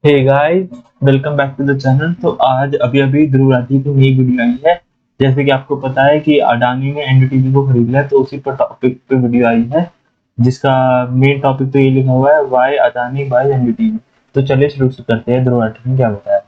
Hey guys, welcome back to the channel. तो आज अभी अभी ध्रुव राठी की नई वीडियो आई है। जैसे कि आपको पता है कि अडानी ने एनडीटीवी को खरीद लिया, तो उसी पर टॉपिक पे वीडियो आई है, जिसका मेन टॉपिक तो ये लिखा हुआ है, वाई अडानी बाय एनडीटीवी। तो चलिए शुरू करते हैं, ध्रुव राठी ने क्या बताया।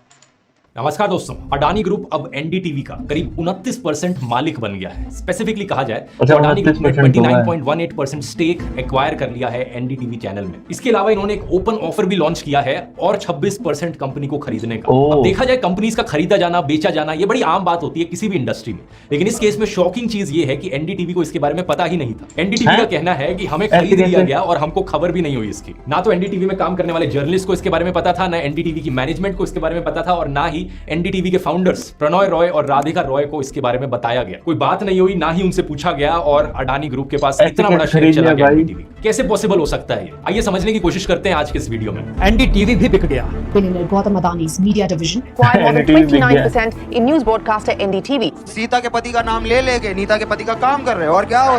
नमस्कार दोस्तों, अडानी ग्रुप अब एनडीटीवी का करीब 29% मालिक बन गया है। स्पेसिफिकली कहा जाए तो अडानी ग्रुप ने 29.18% स्टेक एक्वायर कर लिया है एनडीटीवी चैनल में। इसके अलावा इन्होंने एक ओपन ऑफर भी लॉन्च किया है और 26% कंपनी को खरीदने का। अब देखा जाए कंपनीज का खरीदा जाना, बेचा जाना, ये बड़ी आम बात होती है किसी भी इंडस्ट्री में, लेकिन इस केस में शॉकिंग चीज ये है कि एनडीटीवी को इसके बारे में पता ही नहीं था। एनडीटीवी का कहना है कि हमें खरीद लिया गया और हमको खबर भी नहीं हुई इसकी। ना तो एनडीटीवी में काम करने वाले जर्नलिस्ट को इसके बारे में पता था, ना एनडीटीवी की मैनेजमेंट को इसके बारे में पता था, और ना ही एनडीटीवी के फाउंडर्स प्रणॉय रॉय और राधिका रॉय को इसके बारे में बताया गया। कोई बात नहीं हुई, ना ही उनसे पूछा गया, और अडानी ग्रुप के पास इतना बड़ा शेयर चला गया एनडीटीवी। कैसे पॉसिबल हो सकता है? आइए समझने की कोशिश करते हैं आज के इस वीडियो में। एनडीटीवी भी बिक गया। Billionaire Gautam Adani's media division acquired more than 29% in news broadcaster NDTV. Sita के पति का नाम ले लेके नीता के पति का काम कर रहे हो, और क्या हो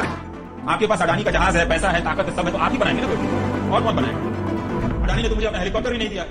आपके पास अडानी का जहाज है, पैसा है, ताकत है, सब है, तो आप ही बनाएंगे ना कोई, और कौन बनाएगा? अडानी ने तो मुझे अपना हेलीकॉप्टर भी नहीं दिया।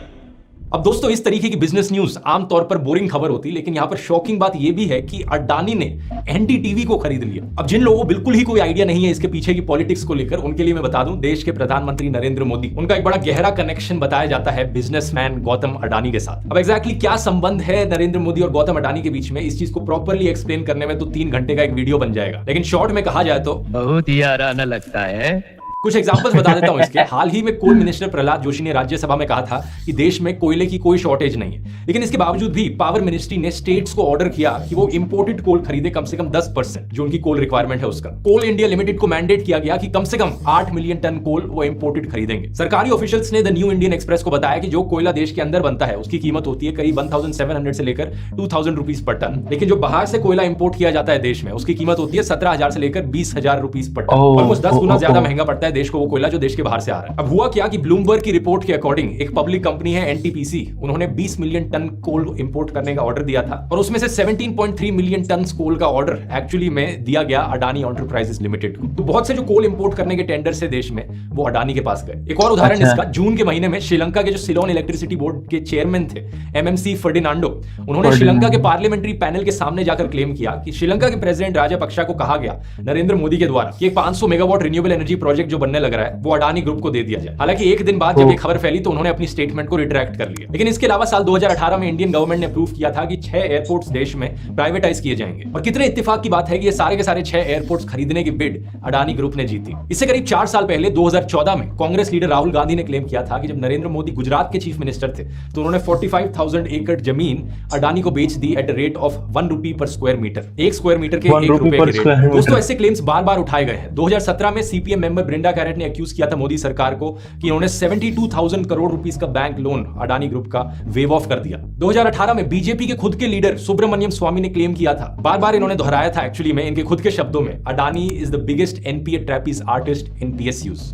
अब दोस्तों, इस तरीके की बिजनेस न्यूज आमतौर पर बोरिंग खबर होती, लेकिन यहां पर शॉकिंग बात यह भी है कि अडानी ने एनडीटीवी को खरीद लिया। अब जिन लोगों को बिल्कुल ही कोई आइडिया नहीं है इसके पीछे की पॉलिटिक्स को लेकर, उनके लिए मैं बता दूं, देश के प्रधानमंत्री नरेंद्र मोदी, उनका एक बड़ा गहरा कनेक्शन बताया जाता है बिजनेसमैन गौतम अडानी के साथ। अब एग्जैक्टली क्या संबंध है नरेंद्र मोदी और गौतम अडानी के बीच में, इस चीज को प्रॉपरली एक्सप्लेन करने में तो 3 घंटे का एक वीडियो बन जाएगा, लेकिन शॉर्ट में कहा जाए तो बहुत ही आराना लगता है। कुछ एग्जांपल्स बता देता हूं इसके। हाल ही में कोल मिनिस्टर प्रहलाद जोशी ने राज्यसभा में कहा था कि देश में कोयले की कोई शॉर्टेज नहीं है, लेकिन इसके बावजूद भी पावर मिनिस्ट्री ने स्टेट्स को ऑर्डर किया कि वो इंपोर्टेड कोल खरीदे कम से कम 10%, जो उनकी कोल रिक्वायरमेंट है उसका। कोल इंडिया लिमिटेड को मैंडेट किया गया कि कम से कम 8 मिलियन टन कोल वो इंपोर्टेड खरीदेंगे। सरकारी ऑफिशियल्स ने द न्यू इंडियन एक्सप्रेस को बताया कि जो कोयला देश के अंदर बनता है उसकी कीमत होती है करीब 1700 से लेकर 2000 रुपीज पर टन, लेकिन जो बाहर से कोयला इंपोर्ट किया जाता है देश में, उसकी कीमत होती है 17,000 से लेकर 20,000 रुपीज पर टन। ऑलमोस्ट 10 गुना ज्यादा महंगा पड़ता है देश को वो कोयला जो के बाहर से आ रहा है। अब हुआ क्या कि ब्लूमबर्ग की रिपोर्ट के अकॉर्डिंग एक पब्लिक कंपनी है एनटीपीसी, उन्होंने 20 मिलियन टन कोल इंपोर्ट करने का ऑर्डर दिया था, और उसमें से 17.3 मिलियन टन कोल का ऑर्डर एक्चुअली में दिया गया अडानी एंटरप्राइजेस लिमिटेड को। तो बहुत से जो कोल इंपोर्ट करने के टेंडर से देश में, वो अडानी के पास गए। एक और उदाहरण इसका, जून के महीने में श्रीलंका के जो सिलोन इलेक्ट्रिसिटी बोर्ड के चेयरमैन थे एमएमसी फर्डिनांडो, उन्होंने श्रीलंका के पार्लियामेंट्री पैनल के सामने जाकर क्लेम किया कि श्रीलंका के प्रेसिडेंट राजापक्षा को कहा गया नरेंद्र मोदी के द्वारा कि 500 मेगावाट रिन्यूएबल एनर्जी प्रोजेक्ट जो बनने लग रहा है वो अडानी ग्रुप को दे दिया जाए। हालांकि एक दिन बाद जब ये खबर फैली तो उन्होंने अपनी स्टेटमेंट को रिट्रैक्ट कर लिया। लेकिन इसके अलावा साल 2018 में इंडियन गवर्नमेंट ने अप्रूव किया था कि 6 एयरपोर्ट्स देश में प्राइवेटाइज किए जाएंगे, और कितने इत्तेफाक की बात है कि ये सारे के सारे 6 एयरपोर्ट्स खरीदने की बिड अडानी ग्रुप ने जीती। इससे करीब 4 साल पहले 2014 में कांग्रेस लीडर राहुल गांधी ने क्लेम किया था कि जब नरेंद्र मोदी गुजरात के चीफ मिनिस्टर थे तो उन्होंने 45,000 एकड़ जमीन अडानी को बेच दी एट द रेट ऑफ 1 रुपी पर स्क्वायर मीटर, 1 स्क्वायर मीटर के 1 रुपए के रेट। दोस्तों, ऐसे क्लेम्स बार बार उठाए गए हैं। 2017 में सीपीएम मेंबर ब्रिंडा कैरेट ने एक्यूज किया था मोदी सरकार को कि उन्होंने 72,000 करोड़ रुपीस का बैंक लोन अडानी ग्रुप का वेव ऑफ कर दिया। 2018 में बीजेपी के खुद के लीडर सुब्रमण्यम स्वामी ने क्लेम किया था, बार बार इन्होंने दोहराया था एक्चुअली में इनके खुद के शब्दों में, Adani is the biggest NPA trapeze artist in PSUs.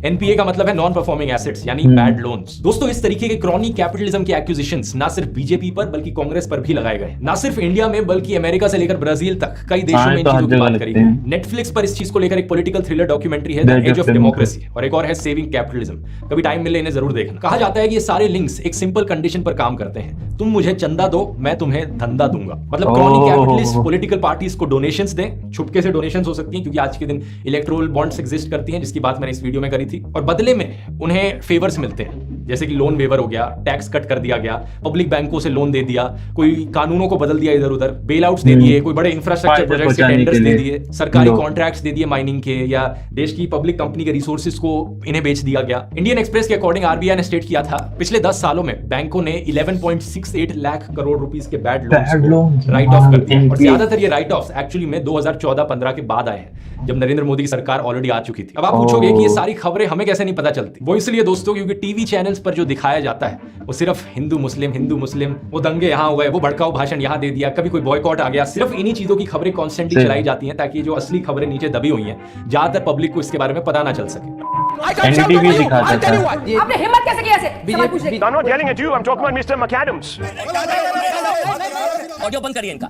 NPA का मतलब है नॉन परफॉर्मिंग एसेट्स, यानी बैड लोन्स। दोस्तों, इस तरीके के क्रॉनी कैपिटलिज्म के एक्यूजिशंस ना सिर्फ बीजेपी पर बल्कि कांग्रेस पर भी लगाए गए। ना सिर्फ इंडिया में बल्कि अमेरिका से लेकर ब्राजील तक कई देशों में इन चीजों की बात करी गई। नेटफ्लिक्स पर इस चीज को लेकर एक पॉलिटिकल थ्रिलर डॉक्यूमेंट्री है द एज ऑफ डेमोक्रेसी, और एक और है सेविंग कैपिटलिज्म। कभी टाइम मिले इन्हें जरूर देखना। कहा जाता है कि ये सारे लिंक्स एक सिंपल कंडीशन पर काम करते हैं, तुम मुझे चंदा दो, मैं तुम्हें धंधा दूंगा। मतलब क्रॉनी कैपिटलिस्ट पॉलिटिकल पार्टीज को डोनेशंस दें, छुपके से डोनेशंस हो सकती हैं क्योंकि आज के दिन इलेक्टोरल बॉन्ड्स एग्जिस्ट करती हैं, जिसकी बात मैंने इस वीडियो में करी थी, और बदले में उन्हें फेवर्स मिलते हैं, जैसे कि लोन वेवर हो गया, टैक्स कट कर दिया गया, पब्लिक बैंकों से लोन दे दिया, कोई कानूनों को बदल दिया इधर उधर, बेल आउट्स दे दिए, कोई बड़े इंफ्रास्ट्रक्चर प्रोजेक्ट्स के टेंडर्स दे दिए, सरकारी कॉन्ट्रैक्ट्स दे दिए माइनिंग के, या देश की पब्लिक कंपनी के रिसोर्सेज को इन्हें बेच दिया गया। इंडियन एक्सप्रेस के अकॉर्डिंग आरबीआई ने स्टेट किया था पिछले 10 सालों में बैंकों ने 11.68 लाख करोड़ रुपीस के बैड लोन्स राइट ऑफ कर दिए, और ज्यादातर ये राइट ऑफ्स एक्चुअली में 2014-15 के बाद आए हैं, जब नरेंद्र मोदी की सरकार ऑलरेडी आ चुकी थी। अब आप पूछोगे कि ये सारी खबरें हमें कैसे नहीं पता चलती? वो इसलिए दोस्तों क्योंकि टीवी चैनल्स पर जो दिखाया जाता है वो सिर्फ हिंदू मुस्लिम, वो दंगे यहाँ हुए, वो भड़काऊ भाषण यहाँ दे दिया, कभी कोई बॉयकॉट आ गया, सिर्फ इन्हीं चीजों की खबरें कॉन्स्टेंटली चलाई जाती हैं ताकि जो असली खबरें नीचे दबी हुई हैं ज्यादातर पब्लिक को इसके बारे में पता ना चल सके। एनडीटीवी दिखाता था। आपने हिम्मत कैसे की ऐसे सवाल पूछने की? I'm not yelling at you, I'm talking about Mr. McAdams. Audio बंद करिए इनका।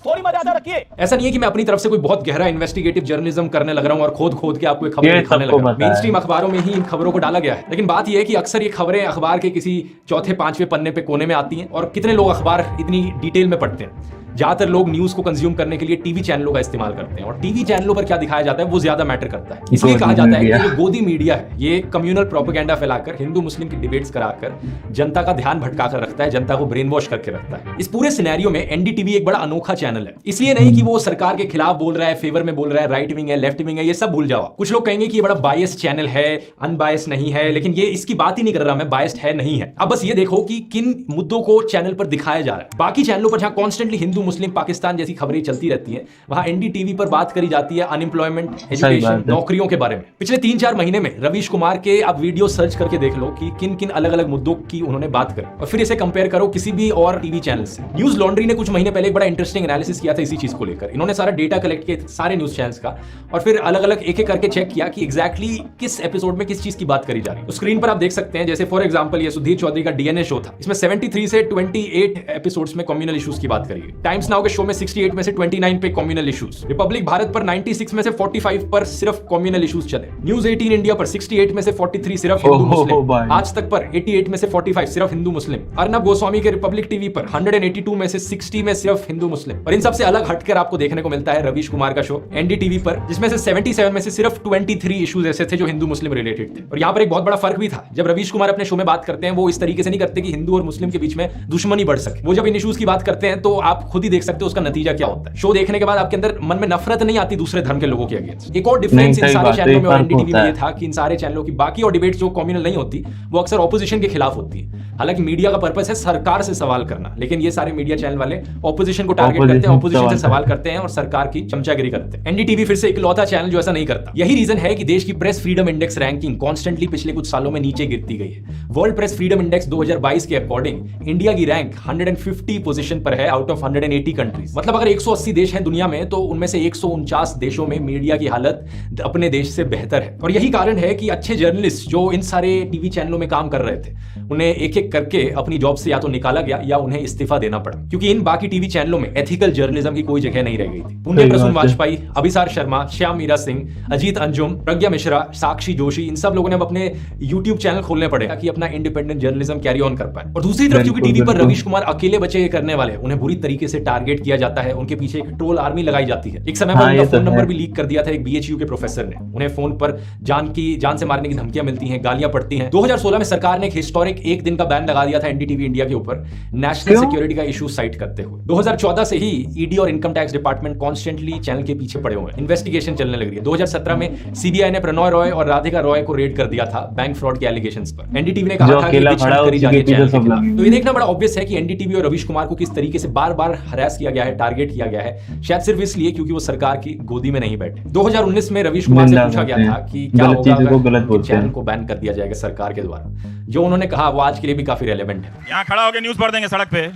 थोड़ी मर्यादा रखिए। ऐसा नहीं है कि मैं अपनी तरफ से कोई बहुत गहरा इन्वेस्टिगेटिव जर्नलिज्म करने लग रहा हूं और खोद के आपको खबरें ये दिखाने सबको लग रहा हूं। पता है। मेन स्ट्रीम अखबारों में ही इन खबरों को डाला गया है, लेकिन बात यह है कि अक्सर ये खबरें अखबार के किसी चौथे पांचवें पन्ने पे कोने में आती हैं और कितने लोग अखबार इतनी डिटेल में पढ़ते हैं। ज्यादातर लोग न्यूज को कंज्यूम करने के लिए टीवी चैनलों का इस्तेमाल करते हैं और टीवी चैनलों पर क्या दिखाया जाता है वो ज्यादा मैटर करता है। इसलिए कहा जाता है कि ये गोदी मीडिया है, ये कम्युनल प्रोपेगेंडा फैलाकर हिंदू मुस्लिम की डिबेट्स कराकर जनता का ध्यान भटका कर रखता है, जनता को ब्रेन वॉश करके रखता है। इस पूरे सिनेरियो में एनडीटीवी एक बड़ा अनोखा चैनल है। इसलिए नहीं कि वो सरकार के खिलाफ बोल रहा है, फेवर में बोल रहा है, राइट विंग है, लेफ्ट विंग है, ये सब भूल जाओ। कुछ लोग कहेंगे कि ये बड़ा बायस चैनल है, अनबायस नहीं है, लेकिन ये इसकी बात ही नहीं कर रहा मैं, बायस्ड है नहीं है। अब बस ये देखो कि किन मुद्दों को चैनल पर दिखाया जा रहा है। बाकी चैनलों पर जहां कॉन्स्टेंटली हिंदू मुस्लिम पाकिस्तान जैसी खबरें चलती रहती हैं, वहां एनडीटीवी पर बात करी जाती है अनएम्प्लॉयमेंट, एजुकेशन, नौकरियों के बारे में। पिछले 3-4 महीने में रवीश कुमार के आप वीडियो सर्च करके देख लो कि किन किन अलग अलग मुद्दों की उन्होंने बात करी और फिर इसे कंपेयर करो किसी भी और टीवी चैनल से। न्यूज लॉन्ड्री ने कुछ महीने पहले एक बड़ा इंटरेस्टिंग एनालिसिस किया था इसी चीज को लेकर। इन्होंने सारा डेटा कलेक्ट किया सारे न्यूज चैनल्स का और फिर अलग अलग एक एक करके चेक किया कि एग्जैक्टली किस एपिसोड में किस चीज की बात करी जा रही है। तो स्क्रीन पर आप देख सकते हैं, जैसे फॉर एग्जांपल ये सुधीर चौधरी का डीएनए शो था, इसमें 73 से 28 एपिसोड्स में कम्युनल इश्यूज की बात करी गई। टाइम्स नाउ के शो में 68 में से 29 पे कम्युनल इश्यूज। रिपब्लिक भारत पर 96 में से 45 पर सिर्फ कम्युनल इश्यूज चले। न्यूज 18 इंडिया पर 68 में से 43 सिर्फ हिंदू मुस्लिम। आज तक पर 88 में से 45 सिर्फ हिंदू मुस्लिम। अर्नब गोस्वामी के रिपब्लिक टीवी पर 182 में से 60 में सिर्फ हिंदू मुस्लिम। और इन सबसे अलग हटकर आपको देखने को मिलता है रवीश कुमार का शो एनडीटीवी पर, जिसमें से 77 में से सिर्फ 23 इश्यूज ऐसे थे जो हिंदू मुस्लिम रिलेटेड थे। और यहाँ पर एक बहुत बड़ा फर्क भी था, जब रवीश कुमार अपने शो में बात करते हैं वो इस तरीके से नहीं करते कि हिंदू और मुस्लिम के बीच में दुश्मनी बढ़ सके। वो जब इन इश्यूज की बात करते हैं तो आप खुद ही देख सकते हो उसका नतीजा क्या होता है। शो देखने के बाद आपके अंदर मन में नफरत नहीं आती दूसरे धर्म के लोगों के अगेंस्ट। एक और डिफरेंस इन सारे चैनलों में और एनडीटीवी में ये था कि इन सारे चैनलों की बाकी और डिबेट्स जो कम्युनल नहीं होती वो अक्सर ऑपोजिशन के खिलाफ होती है। हालांकि मीडिया का पर्पस है सरकार से सवाल करना, लेकिन ये सारे मीडिया चैनल वाले ऑपोजिशन को टारगेट करते हैं, ऑपोजिशन से सवाल करते हैं और सरकार की चमचागिरी करते हैं। एनडीटीवी फिर से इकलौता चैनल जो ऐसा नहीं करता। यही रीजन है कि देश की press freedom index ranking constantly पिछले कुछ सालों में नीचे गिरती गई है। वर्ल्ड प्रेस फ्रीडम इंडेक्स 2022 के अकॉर्डिंग इंडिया की रैंक 150 पोजीशन पर है आउट ऑफ 180 कंट्रीज। मतलब अगर 180 देश हैं दुनिया में तो उनमें से 149 देशों में मीडिया की हालत अपने देश से बेहतर है। और यही कारण है कि अच्छे जर्नलिस्ट जो इन सारे टीवी चैनलों में काम कर रहे थे उन्हें एक एक करके अपनी जॉब से या तो निकाला गया या उन्हें इस्तीफा देना पड़ा, क्योंकि इन बाकी टीवी चैनलों में एथिकल जर्नलिज्म की कोई जगह नहीं रह गई थी। पुण्य प्रसून वाजपेयी, अभिसार शर्मा, श्याम मीरा सिंह, अजीत अंजुम, प्रज्ञा मिश्रा, साक्षी जोशी, इन सब लोगों ने अब अपने यूट्यूब चैनल खोलने पड़े ताकि अपना इंडिपेंडेंट जर्नलिज्म कैरी ऑन कर पाए। और दूसरी तरफ क्योंकि टीवी पर रवीश कुमार अकेले बचे ये करने वाले, उन्हें बुरी तरीके से टारगेट किया जाता है, उनके पीछे एक ट्रोल आर्मी लगाई जाती है। एक समय पर उनका फोन नंबर भी लीक कर दिया था एक बीएचयू के प्रोफेसर ने। उन्हें फोन पर जान से मारने की धमकियां मिलती हैं, गालियां पड़ती हैं। 2016 में सरकार ने एक हिस्टोरिक एक दिन का बैन लगा दिया था एनडीटीवी इंडिया के ऊपर नेशनल सिक्योरिटी का इशू साइट करते हुए। 2014 से ही ईडी और income tax department constantly channel के पीछे पड़े हुए हैं, इन्वेस्टिगेशन चलने लग रही है। 2017 में सीबीआई ने प्रणॉय रॉय और राधिका रॉय को रेड कर दिया था बैंक फ्रॉड के एलिगेशंस पर। एनडीटीवी ने कहा था कि करी जा रही है चैनल के खिलाफ। तो ये देखना बड़ा ऑब्वियस है कि एनडीटीवी और रवीश कुमार को किस तरीके से बार-बार हरास किया गया है, टारगेट किया गया है, शायद सिर्फ इसलिए क्योंकि वो सरकार की गोदी में नहीं बैठे। 2019 में रवीश कुमार से पूछा गया था कि क्या होगा अगर चैनल को बैन कर दिया जाएगा सरकार के द्वारा। जो उन्होंने कहा वो आज के लिए भी काफी रेलेवेंट है। यहाँ खड़ा होकर न्यूज पढ़ देंगे सड़क पे,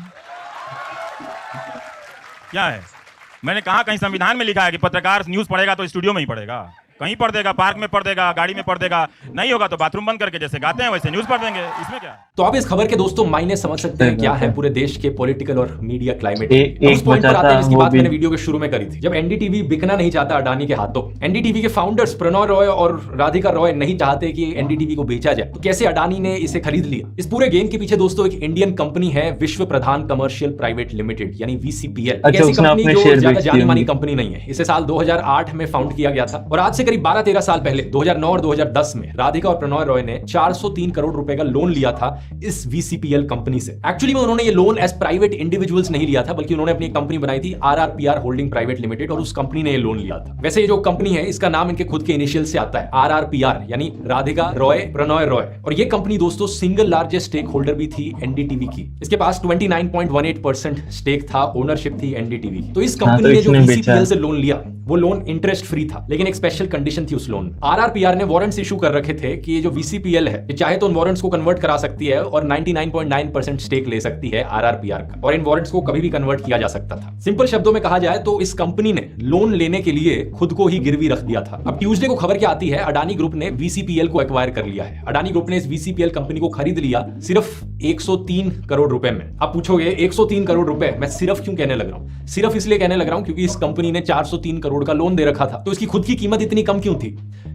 क्या है? मैंने कहा कहीं संविधान में लिखा है कि पत्रकार न्यूज पढ़ेगा तो स्टूडियो में ही पढ़ेगा, कहीं पढ़ देगा, पार्क में पढ़ देगा, गाड़ी में पढ़ देगा, नहीं होगा तो बाथरूम बंद करके जैसे गाते हैं वैसे न्यूज पढ़ देंगे, इसमें क्या? तो आप इस खबर के दोस्तों मायने समझ सकते हैं क्या है पूरे देश के पॉलिटिकल और मीडिया क्लाइमेट। उस पॉइंट पर आते हैं जिसकी बात मैंने वीडियो के शुरू में करी थी। जब एनडीटीवी बिकना नहीं चाहता अडानी के हाथों, एनडीटीवी के फाउंडर्स प्रणॉय रॉय और राधिका रॉय नहीं चाहते कि एनडीटीवी को बेचा जाए, तो कैसे अडानी ने इसे खरीद लिया? इस पूरे गेम के पीछे दोस्तों एक इंडियन कंपनी है, विश्व प्रधान कमर्शियल प्राइवेट लिमिटेड यानी वीसीपीएल। एक ऐसी कंपनी जो ज्यादा जानी मानी कंपनी नहीं है। इसे साल 2008 में फाउंड किया गया था और आज से करीब 12-13 साल पहले 2009 और 2010 में राधिका और प्रणॉय रॉय ने 403 करोड़ रुपए का लोन लिया था इस वीसीपीएल कंपनी से। एक्चुअली में उन्होंने ये लोन एज प्राइवेट इंडिविजुअल्स नहीं लिया था, बल्कि उन्होंने अपनी कंपनी बनाई थी आरआरपीआर होल्डिंग प्राइवेट लिमिटेड और उस कंपनी ने ये लोन लिया था। वैसे ये जो कंपनी है इसका नाम इनके खुद के इनिशियल से आता है, आरआरपीआर यानी राधिका रॉय प्रणॉय रॉय। और ये कंपनी दोस्तों सिंगल लार्जेस्ट स्टेक होल्डर भी थी एनडीटीवी की। इसके पास 29.18% स्टेक था, ओनरशिप थी एनडीटीवी। तो इस कंपनी ने जो वीसीपीएल से लोन लिया वो लोन इंटरेस्ट फ्री था, लेकिन एक स्पेशल कंडीशन थी उस लोन में। आरआरपीआर ने वारंट्स इशू कर रखे थे कि ये जो वीसीपीएल है, ये चाहे तो उन वारंट्स को कन्वर्ट करा सकती है और 99.9% स्टेक ले सकती है आरआरपीआर का, और इन वारंट्स को कभी भी कन्वर्ट किया जा सकता था। सिंपल शब्दों में कहा जाए तो इस कंपनी ने लोन लेने के लिए खुद को ही गिरवी रख दिया था। अब ट्यूसडे को खबर क्या आती है, अडानी ग्रुप ने वीसीपीएल को एक्वायर कर लिया है। अडानी ग्रुप ने इस वीसीपीएल कंपनी को खरीद लिया सिर्फ 103 करोड़ रुपए में। आप पूछोगे 103 करोड़ रुपए मैं सिर्फ क्यों कहने लग रहा हूं? सिर्फ इसलिए कहने लग रहा हूं क्योंकि इस कंपनी ने 403 करोड़ का लोन दे रखा था, तो इसकी खुद की कीमत इतनी कम क्यों थी?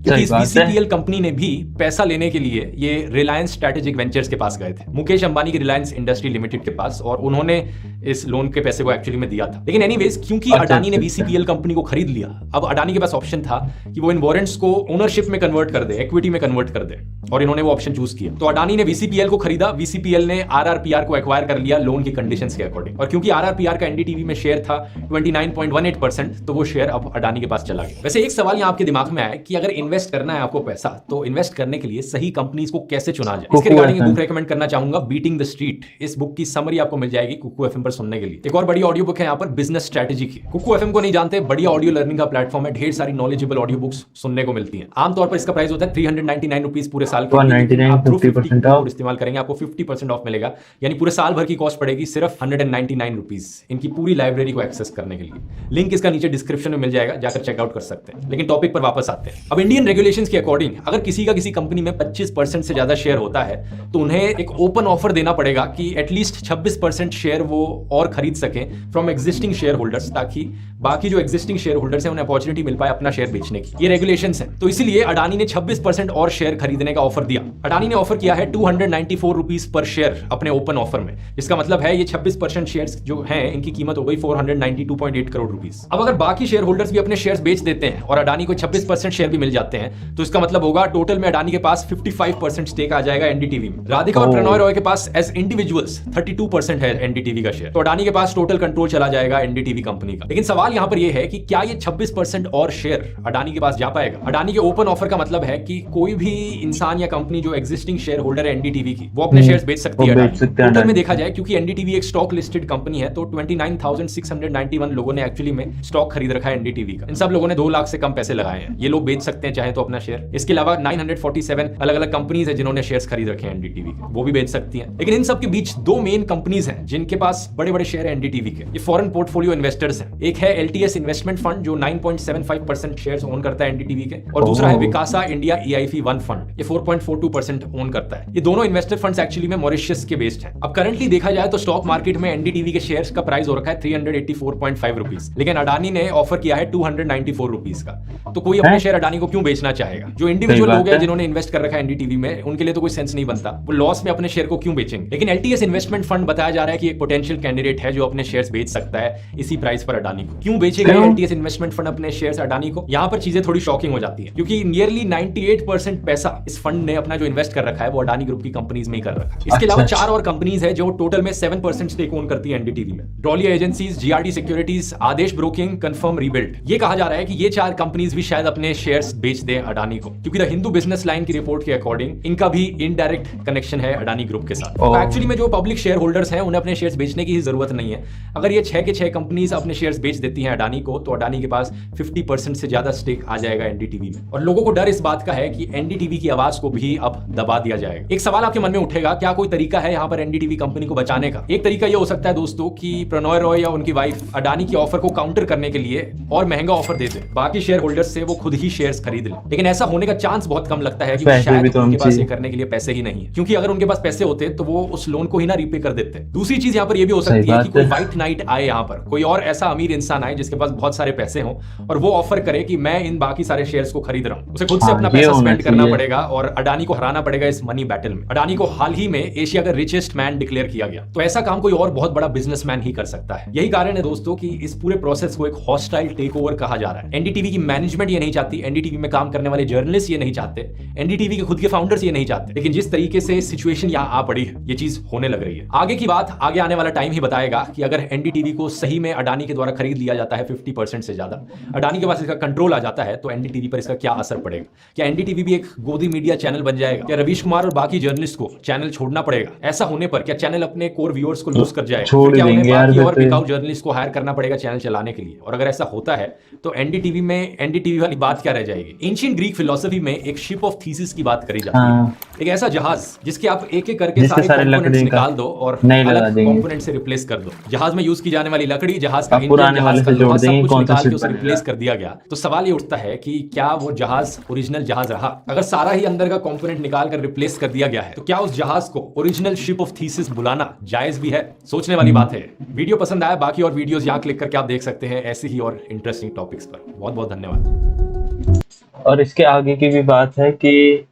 क्योंकि इस वीसीपीएल कंपनी ने भी पैसा लेने के लिए ये रिलायंस स्ट्रैटेजिक वेंचर्स के पास गए थे, मुकेश अंबानी की रिलायंस इंडस्ट्री लिमिटेड के पास, और उन्होंने इस लोन के पैसे को एक्चुअली में दिया था। लेकिन एनीवेज, क्योंकि अडानी ने वीसीपीएल कंपनी को खरीद लिया, अब अडानी के पास ऑप्शन था कि वो इन वारंट्स को ओनरशिप में कन्वर्ट कर दे, इक्विटी में कन्वर्ट कर दे, और इन्होंने वो ऑप्शन चूज किया। तो अडानी ने वीसीपीएल को खरीदा, वीसीपीएल ने आरआरपीआर को एक्वायर कर लिया लोन की कंडीशंस के अकॉर्डिंग, और क्योंकि आरआरपीआर का एनडीटीवी में शेयर था 29.18%, तो वो शेयर अब अडानी के पास चला गया। वैसे एक सवाल यहाँ आपके दिमाग में आया कि अगर इन्वेस्ट करना है आपको पैसा, तो इन्वेस्ट करने के लिए सही कंपनीज को कैसे चुना जाए? इसके रिगार्डिंग एक बुक रेकमेंड करना चाहूंगा, बीटिंग द स्ट्रीट। इस बुक की समरी आपको मिल जाएगी कुकू एफएम पर सुनने के लिए। एक और बड़ी ऑडियो बुक है यहाँ पर, बिजनेस स्ट्रैटेजी की। कुकू एफएम को नहीं जानते, बढ़िया ऑडियो लर्निंग का प्लेटफॉर्म है, ढेर सारी नॉलेजेबल ऑडियो बुक्स सुनने को मिलती हैं। आमतौर पर इसका प्राइस होता है 399 रुपीज पूरे साल के लिए। आप 50% ऑफ इस्तेमाल करेंगे आपको 50% ऑफ मिलेगा, यानी पूरे साल भर की कॉस्ट पड़ेगी सिर्फ 199 रुपीज इनकी पूरी लाइब्रेरी को एक्सेस करने के लिए। लिंक इसका नीचे डिस्क्रिप्शन में मिल जाएगा, जाकर चेकआउट कर सकते हैं। लेकिन टॉपिक पर वापस आते हैं। अब इंडियन रेगुलेशंस के अकॉर्डिंग अगर किसी का किसी कंपनी में 25% से ज्यादा शेयर होता है, तो उन्हें एक ओपन ऑफर देना पड़ेगा कि एटलीस्ट 26% शेयर वो और खरीद सकें फ्रॉम एग्जिस्टिंग शेयर होल्डर्स, ताकि बाकी जो एग्जिस्टिंग शेयर होल्डर्स हैं उन्हें अपॉर्चुनिटी मिल पाए अपना शेयर बेचने की। ये रेगुलेशंस हैं। तो इसीलिए अडानी ने 26% और शेयर खरीदने का ऑफर दिया। अडानी ने ऑफर किया है 294 रुपीज पर शेयर अपने ओपन ऑफर में, जिसका मतलब है ये 26% शेयर्स जो हैं इनकी कीमत हो गई 492.8 करोड़ रुपीस। अब अगर बाकी शेयर होल्डर्स भी अपने शेयर्स बेच देते हैं और अडानी को 26% शेयर भी मिल जाते हैं, तो इसका मतलब होगा टोटल में अडानी के पास 55% स्टेक आ जाएगा एनडीटीवी में। राधिका और प्रणॉय रॉय के पास एज इंडिविजुअल्स 32% है एनडीटीवी का शेयर, तो अडानी के पास टोटल कंट्रोल चला जाएगा एनडीटीवी कंपनी का। लेकिन सवाल यहां पर यह है कि क्या ये 26% और शेयर अडानी के पास जा पाएगा? अडानी के ओपन ऑफर का मतलब है कि कोई भी इंसान या कंपनी जो एग्जिस्टिंग शेयर होल्डर है एनडीटीवी की, वो अपने शेयर्स बेच सकती है। टोटल में देखा जाए, क्योंकि एनडीटीवी एक स्टॉक लिस्टेड कंपनी है, तो 29,691 लोगों ने एक्चुअली में स्टॉक खरीद रखा है एनडीटीवी का। इन सब लोगों ने 2 लाख से कम पैसे लगाए हैं। ये लोग बेच सकते हैं चाहे तो अपना शेयर। इसके अलावा 947 अलग अलग कंपनीज है जिन्होंने शेयर्स खरीद रखे हैं एनडीटीवी के, वो भी बेच सकती हैं। लेकिन इन सब के बीच 2 मेन कंपनीज हैं जिनके पास बड़े बड़े शेयर है एनडीटीवी के। ये फॉरेन पोर्टफोलियो इन्वेस्टर्स हैं। एक है एलटीएस इन्वेस्टमेंट फंड जो 9.75% शेयर्स ओन करता है एनडीटीवी के, और दूसरा है विकासा इंडिया EIF 1 फंड, ये 4.42% ओन करता है। ये दोनों इन्वेस्टर फंड्स एक्चुअली में मॉरिशस के बेस्ड हैं। अब करंटली देखा जाए तो स्टॉक मार्केट में एनडीटीवी के शेयर्स का प्राइस हो रखा है 384.5 रुपीज, लेकिन अडानी ने ऑफर किया है 294 रुपीज का। तो कोई अपने शेयर अडानी को क्यों बेचना चाहेगा? जो इंडिविजुअल लोग हैं जिन्होंने इन्वेस्ट कर रखा है एनडीटीवी में, उनके लिए तो कोई सेंस नहीं बनता, वो लॉस में अपने शेयर को क्यों बेचेंगे? लेकिन एलटीएस इन्वेस्टमेंट फंड बताया जा रहा है कि एक पोटेंशियल कैंडिडेट है जो अपने शेयर्स बेच सकता है इसी प्राइस पर अडानी को। क्यों बेचेगा एलटीएस इन्वेस्टमेंट फंड अपने शेयर्स अडानी को? यहाँ पर चीजें थोड़ी शॉकिंग हो जाती है, क्योंकि नियरली 98% पैसा इस फंड ने अपना जो इन्वेस्ट कर रखा है वो अडानी ग्रुप की कंपनीज में ही कर रखा है। इसके अलावा 4 और कंपनीज है जो टोटल में 7% स्टेक ओन करती है एनडीटीवी में। डॉलिया एजेंसीज, जीआरडी सिक्योरिटीज, आदेश ब्रोकिंग, कंफर्म रीबिल्ड। ये कहा जा रहा है कि ये 4 कंपनीज भी शायद अपने शेयर्स बेच दें अडानी को, क्योंकि द हिंदू बिजनेस लाइन की रिपोर्ट के अकॉर्डिंग इनका भी इनडायरेक्ट कनेक्शन है अडानी ग्रुप के साथ। तो एक्चुअली में जो पब्लिक शेयर होल्डर्स हैं उन्हें अपने शेयर्स बेचने की ही जरूरत नहीं है। अगर ये 6 के 6 कंपनीज अपने शेयर्स बेच देती हैं अडानी को, तो अडानी के पास 50% से ज्यादा स्टेक आ जाएगा एनडीटीवी में। और लोगों को डर इस बात का है कि एनडीटीवी की आवाज को भी अब दबा दिया जाएगा। एक सवाल आपके मन में उठेगा, क्या कोई तरीका है यहाँ पर एनडीटीवी कंपनी को बचाने का? एक तरीका यह हो सकता है दोस्तों कि प्रणॉय रॉय या उनकी वाइफ अडानी की ऑफर को काउंटर करने के लिए और महंगा ऑफर दे दे, बाकी शेयर होल्डर्स से वो खुद ही शेयर्स खरीद लें। लेकिन ऐसा होने का चांस बहुत कम लगता है, क्योंकि शायद उनके पास ये करने के लिए पैसे ही नहीं है। क्योंकि अगर उनके पास पैसे होते तो वो उस लोन को ही ना रीपे कर देते। दूसरी चीज यहाँ पर ये भी हो सकती है कि कोई व्हाइट नाइट आए, यहाँ पर कोई और ऐसा अमीर इंसान आए जिसके पास बहुत सारे पैसे हों और वो ऑफर करे कि मैं इन बाकी सारे शेयर्स को खरीद रहा हूं। उसे खुद से अपना पैसा स्पेंड करना पड़ेगा और अडानी को हराना पड़ेगा इस मनी बैटल में। अडानी को हाल ही में एशिया का रिचेस्ट मैन डिक्लेयर किया गया, तो ऐसा काम कोई और बहुत बड़ा बिजनेसमैन ही कर सकता है। यही कारण है दोस्तों कि इस पूरे प्रोसेस को एक हॉस्टाइल टेकओवर कहा जा रहा है। एनडीटीवी की मैनेजमेंट ये नहीं चाहती, एनडीटीवी में काम करने वाले जर्नलिस्ट ये नहीं चाहते, एनडीटीवी के खुद के फाउंडर्स ये नहीं चाहते। लेकिन जिस तरीके से सिचुएशन यहाँ आ पड़ी है, ये चीज होने लग रही है। आगे की बात आगे आने वाला टाइम ही बताएगा कि अगर एनडीटीवी को सही में अडानी के द्वारा खरीद लिया जाता है 50% से ज्यादा, अडानी के पास इसका कंट्रोल आ जाता है, तो एनडीटीवी पर इसका क्या असर पड़ेगा? क्या एनडीटीवी भी एक गोदी मीडिया चैनल बन जाएगा? क्या रवीश कुमार और बाकी जर्नलिस्ट को चैनल छोड़ना पड़ेगा? ऐसा होने पर क्या चैनल अपने कोर व्यूअर्स को लूज कर जाएगा? क्या उन्हें बाकी और बिकाऊ जर्नलिस्ट को हायर करना पड़ेगा चैनल चलाने के लिए? और अगर ऐसा होता है है तो एनडीटीवी में एनडीटीवी वाली बात क्या रह जाएगी। एंशिएंट ग्रीक फिलोसफी में एक शिप ऑफ थीसिस की बात करी जाती है, एक ऐसा जहाज जिसके आप एक एक करके जिसके सारे सारे कंपोनेंट्स लकड़ी निकाल दो और नहीं लगा अलग देंगे। कंपोनेंट से रिप्लेस कर दो। जहाज में यूज की जाने वाली लकड़ी, जहाज का अब इंजन, पुराने जहाज वाले का से जोड़ लोहा, सब देंगे, कुछ कौन सा निकाल के शिप उसे बनेगा। रिप्लेस कर दिया गया। तो सवाल ये उठता है कि क्या वो जहाज ओरिजिनल जहाज रहा? अगर सारा ही अंदर का कंपोनेंट निकाल कर रिप्लेस कर दिया गया है तो क्या उस जहाज को ओरिजिनल शिप ऑफ थीसिस बुलाना जायज भी है? सोचने वाली बात है। वीडियो पसंद आया, बाकी और वीडियोस यहाँ क्लिक करके आप देख सकते हैं ऐसे ही और इंटरेस्टिंग टॉपिक्स पर। बहुत बहुत धन्यवाद। और इसके आगे की भी बात है कि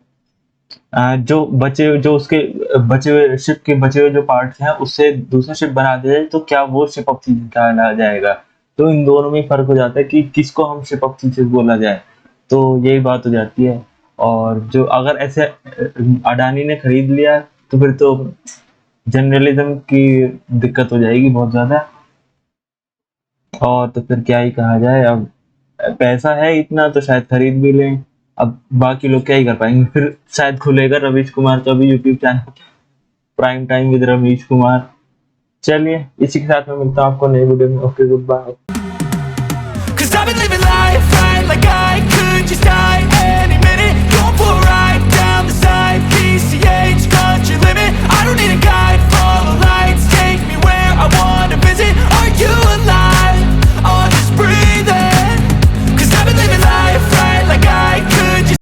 जो उसके बचे हुए शिप के बचे हुए जो पार्ट्स हैं उससे दूसरा शिप बना दिया जाए तो क्या वो शिप ऑफ थीसिस कहा जाएगा? तो इन दोनों में फर्क हो जाता है कि किसको हम शिप ऑफ थीसिस बोला जाए, तो यही बात हो जाती है। और जो अगर ऐसे अडानी ने खरीद लिया तो फिर तो जर्नलिज्म की दिक्कत हो जाएगी बहुत ज्यादा। और तो फिर क्या ही कहा जाए, अब पैसा है इतना तो शायद खरीद भी लें। अब बाकी लोग क्या ही कर पाएंगे। फिर शायद खुलेगा रवीश कुमार का भी YouTube channel, prime time with Ravish Kumar. चलिए इसी के साथ मैं मिलता हूँ आपको नई वीडियो में। Okay, good bye. Cause I've been living life right like I could just die